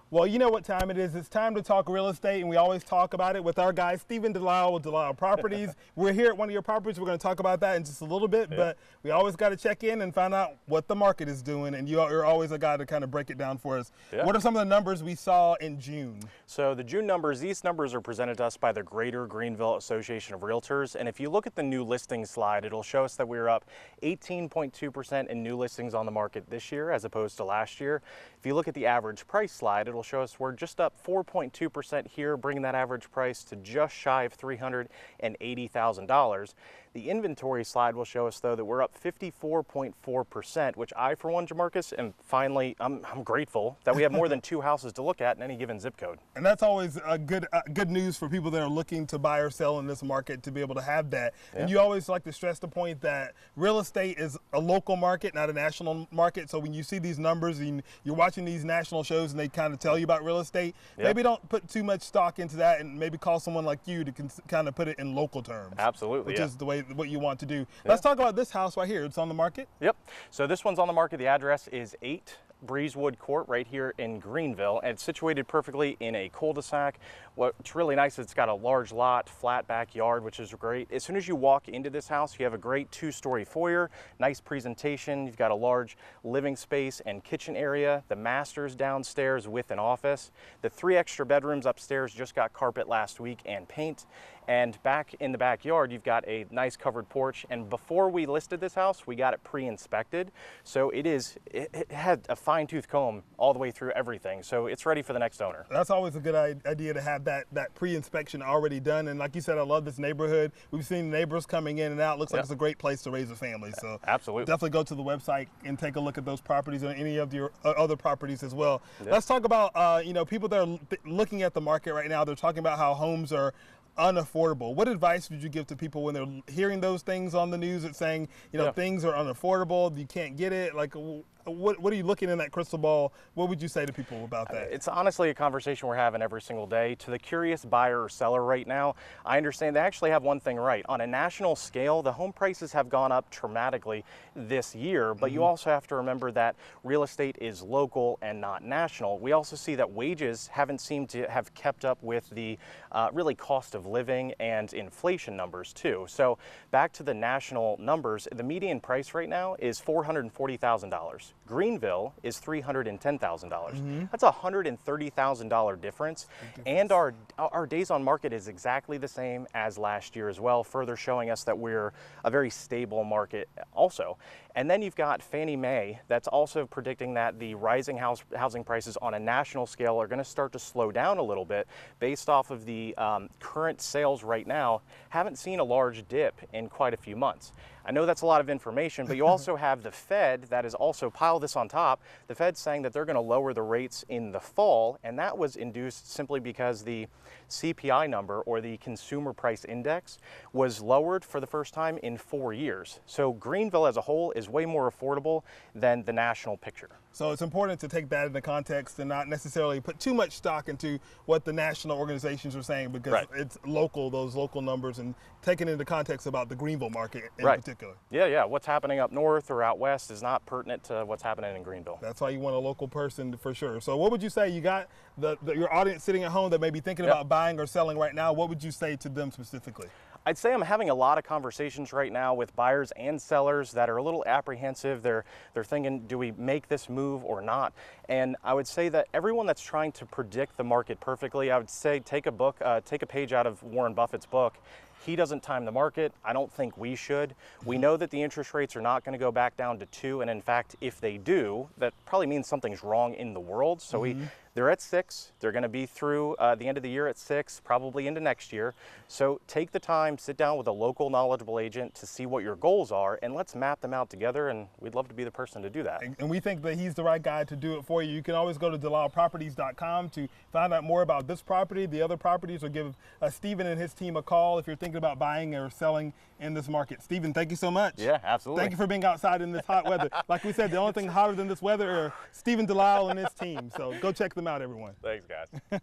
Well, you know what time it is. It's time to talk real estate, and we always talk about it with our guy, Stephen Delisle with Delisle Properties. We're here at one of your properties. We're going to talk about that in just a little bit, but we always got to check in and find out what the market is doing, and you're always a guy to kind of break it down for us. Yeah. What are some of the numbers we saw in June? So the June numbers, these numbers are presented to us by the Greater Greenville Association of Realtors, and if you look at the new listings slide, it'll show us that we're up 18.2% in new listings on the market this year as opposed to last year. If you look at the average price slide, it'll show us we're just up 4.2% here, bringing that average price to just shy of $380,000. The inventory slide will show us, though, that we're up 54.4%, which I, for one, Jamarcus, am finally, I'm grateful that we have more than 2 houses to look at in any given zip code. And that's always a good news for people that are looking to buy or sell in this market, to be able to have that. Yeah. And you always like to stress the point that real estate is a local market, not a national market. So when you see these numbers and you're watching these national shows and they kind of tell you about real estate, maybe don't put too much stock into that, and maybe call someone like you to kind of put it in local terms. Absolutely, which is the way what you want to do. Let's talk about this house right here. It's on the market. Yep. So this one's on the market. The address is 8 Breezewood Court right here in Greenville, and it's situated perfectly in a cul-de-sac. What's really nice is it's got a large lot, flat backyard, which is great. As soon as you walk into this house, you have a great 2-story foyer, nice presentation. You've got a large living space and kitchen area. The master's downstairs with an office. The 3 extra bedrooms upstairs just got carpet last week and paint. And back in the backyard, you've got a nice covered porch. And before we listed this house, we got it pre-inspected. So it had a fine-tooth comb all the way through everything. So it's ready for the next owner. That's always a good idea to have that pre-inspection already done. And like you said, I love this neighborhood. We've seen neighbors coming in and out. Looks like it's a great place to raise a family. So absolutely, definitely go to the website and take a look at those properties and any of your other properties as well. Let's talk about people that are looking at the market right now. They're talking about how homes are unaffordable. What advice would you give to people when they're hearing those things on the news that's saying, things are unaffordable, you can't get it? Like, what are you looking in that crystal ball? What would you say to people about that? It's honestly a conversation we're having every single day. To the curious buyer or seller right now, I understand they actually have one thing right. On a national scale, the home prices have gone up dramatically this year, but you also have to remember that real estate is local and not national. We also see that wages haven't seemed to have kept up with the really cost of living and inflation numbers too. So back to the national numbers, the median price right now is $440,000. Greenville is $310,000. That's a $130,000 difference. And our days on market is exactly the same as last year as well, further showing us that we're a very stable market also. And then you've got Fannie Mae that's also predicting that the rising housing prices on a national scale are going to start to slow down a little bit based off of the current sales right now. Haven't seen a large dip in quite a few months. I know that's a lot of information, but you also have the Fed that is also, pile this on top, the Fed's saying that they're going to lower the rates in the fall, and that was induced simply because the CPI number, or the Consumer Price Index, was lowered for the first time in 4 years. So Greenville as a whole is way more affordable than the national picture. So it's important to take that into context and not necessarily put too much stock into what the national organizations are saying, because it's local, those local numbers, and taking into context about the Greenville market in particular. Yeah. What's happening up north or out west is not pertinent to what's happening in Greenville. That's why you want a local person for sure. So what would you say, you got your audience sitting at home that may be thinking about buying or selling right now, what would you say to them specifically? I'd say I'm having a lot of conversations right now with buyers and sellers that are a little apprehensive. They're thinking, do we make this move or not? And I would say that everyone that's trying to predict the market perfectly, I would say take a page out of Warren Buffett's book. He doesn't time the market. I don't think we should. We know that the interest rates are not going to go back down to 2, and in fact, if they do, that probably means something's wrong in the world. So they're at 6. They're going to be through the end of the year at 6, probably into next year. So take the time, sit down with a local knowledgeable agent to see what your goals are, and let's map them out together, and we'd love to be the person to do that. And we think that he's the right guy to do it for you. You can always go to DelisleProperties.com to find out more about this property, the other properties, or give Stephen and his team a call if you're thinking about buying or selling in this market. Stephen, thank you so much. Yeah, absolutely. Thank you for being outside in this hot weather. Like we said, the only thing hotter than this weather are Stephen Delisle and his team. So go check them out, everyone. Thanks, guys.